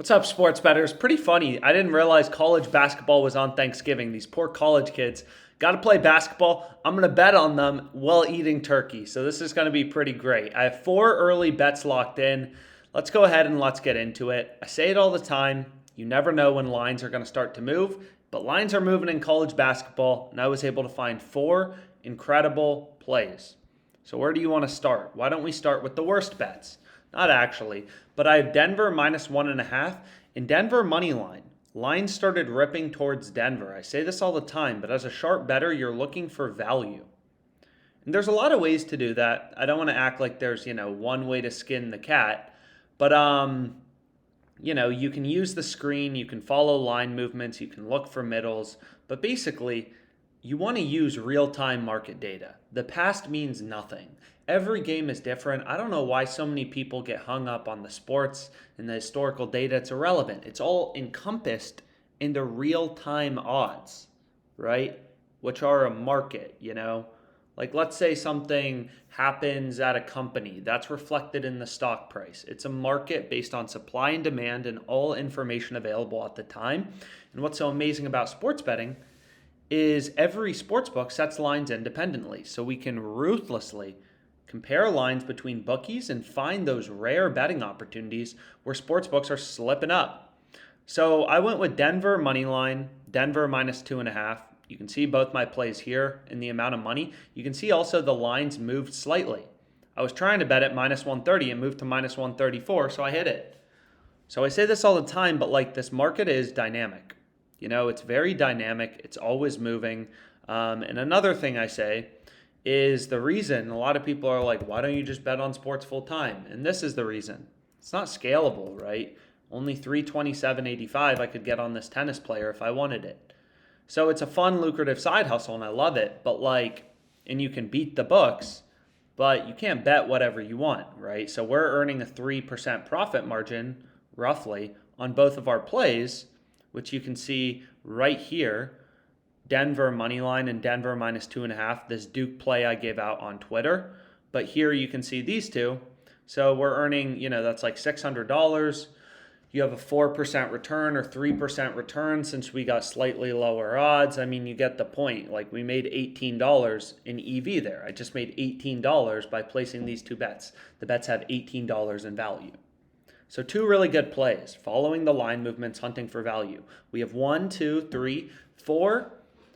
What's up, sports bettors? Pretty funny. I didn't realize college basketball was on Thanksgiving. These poor college kids got to play basketball. I'm going to bet on them while eating turkey. So this is going to be pretty great. I have four early bets locked in. Let's go ahead and let's get into it. I say it all the time. You never know when lines are going to start to move, but lines are moving in college basketball, and I was able to find four incredible plays. So where do you want to start? Why don't we start with the worst bets? Not actually, but I have Denver minus 1.5 in Denver money line. Lines started ripping towards Denver. I say this all the time, but as a sharp bettor, you're looking for value. And there's a lot of ways to do that. I don't want to act like there's, one way to skin the cat, but you can use the screen, you can follow line movements, you can look for middles, but basically you want to use real-time market data. The past means nothing. Every game is different. I don't know why so many people get hung up on the sports and the historical data. It's irrelevant. It's all encompassed into real-time odds, right? Which are a market. Like let's say something happens at a company, that's reflected in the stock price. It's a market based on supply and demand and all information available at the time. And what's so amazing about sports betting is every sportsbook sets lines independently, so we can ruthlessly compare lines between bookies and find those rare betting opportunities where sportsbooks are slipping up. So I went with Denver money line, Denver minus 2.5. You can see both my plays here in the amount of money. You can see also the lines moved slightly. I was trying to bet at minus 130 and moved to minus 134, so I hit it. So I say this all the time, but like this market is dynamic. It's very dynamic. It's always moving. And another thing I say is the reason a lot of people are like, why don't you just bet on sports full time? And this is the reason. It's not scalable, right? Only 327.85 I could get on this tennis player if I wanted it. So it's a fun, lucrative side hustle, and I love it. But and you can beat the books, but you can't bet whatever you want, right? So we're earning a 3% profit margin, roughly, on both of our plays, which you can see right here. Denver money line and Denver minus 2.5. This Duke play I gave out on Twitter. But here you can see these two. So we're earning, that's like $600. You have a 4% return or 3% return since we got slightly lower odds. I mean, you get the point. Like we made $18 in EV there. I just made $18 by placing these two bets. The bets have $18 in value. So two really good plays, following the line movements, hunting for value. We have 1, 2, 3, 4,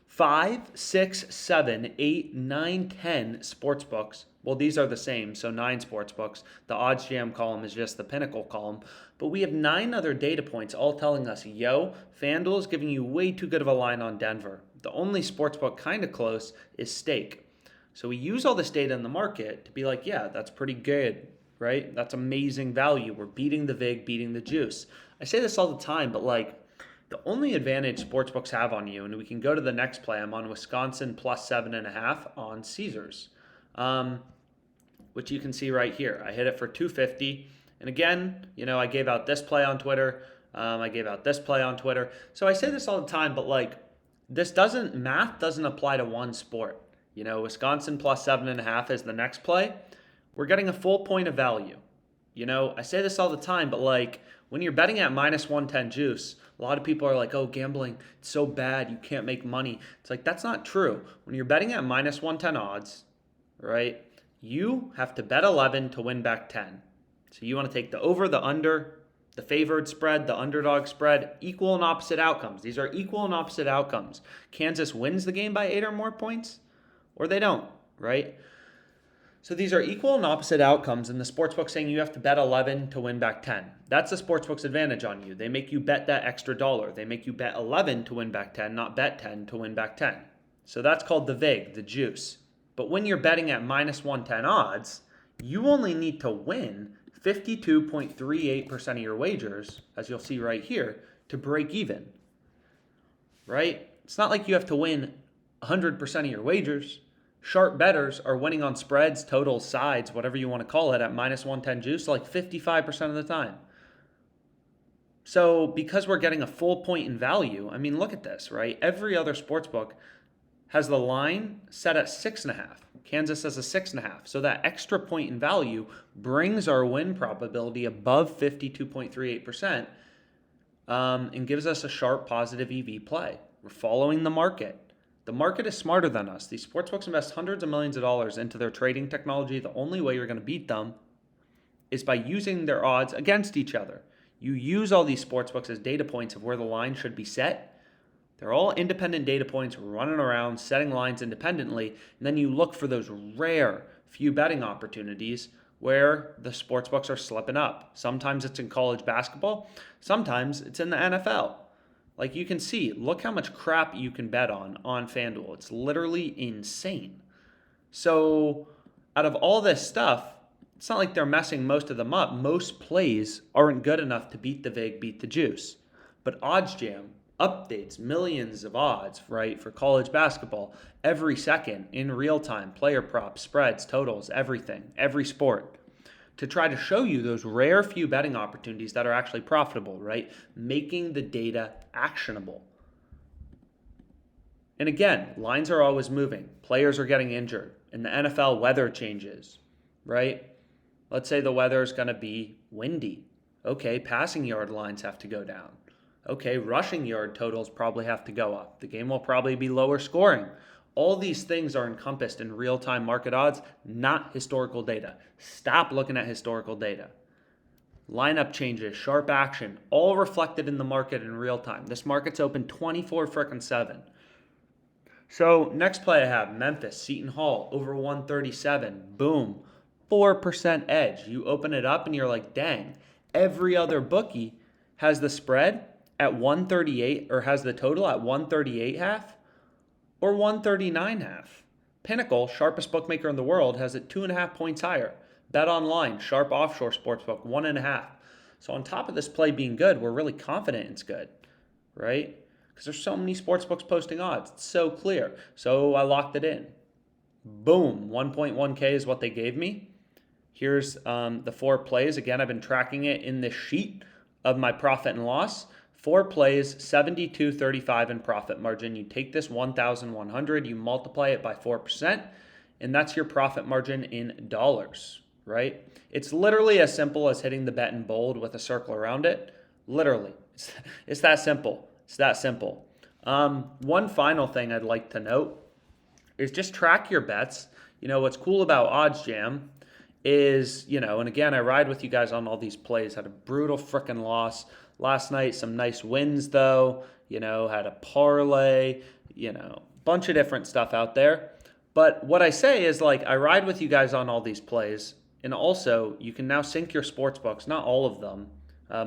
5, 6, 7, 8, 9, 10 sports books. Well, these are the same, so 9 sports books. The odds jam column is just the pinnacle column. But we have 9 other data points all telling us, FanDuel is giving you way too good of a line on Denver. The only sports book kind of close is Stake. So we use all this data in the market to be like, yeah, that's pretty good, right? That's amazing value. We're beating the VIG, beating the juice. I say this all the time, but the only advantage sportsbooks have on you, and we can go to the next play. I'm on Wisconsin plus 7.5 on Caesars, which you can see right here. I hit it for 250. And again, I gave out this play on Twitter. I gave out this play on Twitter. So I say this all the time, but math doesn't apply to one sport. Wisconsin plus 7.5 is the next play. We're getting a full point of value. I say this all the time, but when you're betting at minus 110 juice, a lot of people are like, oh, gambling, it's so bad, you can't make money. It's like, that's not true. When you're betting at minus 110 odds, right, you have to bet 11 to win back 10. So you want to take the over, the under, the favored spread, the underdog spread, equal and opposite outcomes. These are equal and opposite outcomes. Kansas wins the game by 8 or more points, or they don't, right? So these are equal and opposite outcomes, and the sportsbook saying you have to bet 11 to win back 10. That's the sportsbook's advantage on you. They make you bet that extra dollar. They make you bet 11 to win back 10, not bet 10 to win back 10. So that's called the VIG, the juice. But when you're betting at minus 110 odds, you only need to win 52.38% of your wagers, as you'll see right here, to break even, right? It's not like you have to win 100% of your wagers. Sharp bettors are winning on spreads, totals, sides, whatever you want to call it, at minus 110 juice 55% of the time. So because we're getting a full point in value, I mean, look at this, right? Every other sportsbook has the line set at 6.5. Kansas has a 6.5. So that extra point in value brings our win probability above 52.38%. and gives us a sharp positive EV play. We're following the market. The market is smarter than us. These sportsbooks invest hundreds of millions of dollars into their trading technology. The only way you're going to beat them is by using their odds against each other. You use all these sportsbooks as data points of where the line should be set. They're all independent data points running around, setting lines independently, and then you look for those rare few betting opportunities where the sportsbooks are slipping up. Sometimes it's in college basketball, sometimes it's in the NFL. Like you can see, look how much crap you can bet on FanDuel. It's literally insane. So out of all this stuff, it's not like they're messing most of them up. Most plays aren't good enough to beat the vig, beat the juice. But OddsJam updates millions of odds, right, for college basketball every second in real time, player props, spreads, totals, everything, every sport, to try to show you those rare few betting opportunities that are actually profitable, right? Making the data actionable. And again, lines are always moving. Players are getting injured. In the NFL, weather changes, right? Let's say the weather is going to be windy. Okay, passing yard lines have to go down. Okay, rushing yard totals probably have to go up. The game will probably be lower scoring. All these things are encompassed in real-time market odds, not historical data. Stop looking at historical data. Lineup changes, sharp action, all reflected in the market in real time. This market's open 24/7. So next play I have, Memphis, Seton Hall, over 137. Boom. 4% edge. You open it up and you're like, dang, every other bookie has the spread at 138 or has the total at 138.5 or 139.5. Pinnacle, sharpest bookmaker in the world, has it 2.5 points higher. Bet Online, sharp offshore sportsbook, 1.5. So on top of this play being good, we're really confident it's good, right? Because there's so many sportsbooks posting odds. It's so clear. So I locked it in. Boom, 1.1K is what they gave me. Here's the 4 plays. Again, I've been tracking it in this sheet of my profit and loss. 4 plays, 72.35 in profit margin. You take this 1,100, you multiply it by 4%, and that's your profit margin in dollars, right? It's literally as simple as hitting the bet in bold with a circle around it. Literally. It's that simple. It's that simple. One final thing I'd like to note is just track your bets. You know, what's cool about OddsJam is, you know, and again, I ride with you guys on all these plays. Had a brutal freaking loss last night. Some nice wins, though. You know, had a parlay, you know, bunch of different stuff out there. But what I say is, like, I ride with you guys on all these plays. And also, you can now sync your sports books. Not all of them.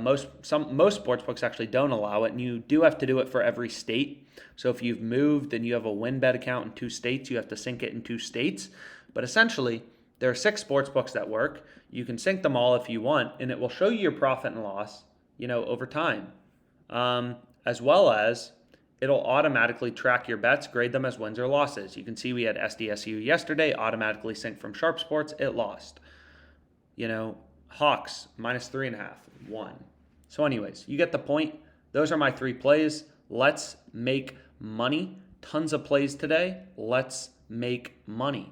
Most sports books actually don't allow it, and you do have to do it for every state. So if you've moved and you have a WinBet account in 2 states, you have to sync it in 2 states. But essentially, there are 6 sports books that work. You can sync them all if you want, and it will show you your profit and loss, you know, over time, as well as it'll automatically track your bets, grade them as wins or losses. You can see we had SDSU yesterday, automatically synced from Sharp Sports. It lost. You know, Hawks, -3.5, won. So anyways, you get the point. Those are my 3 plays. Let's make money. Tons of plays today. Let's make money.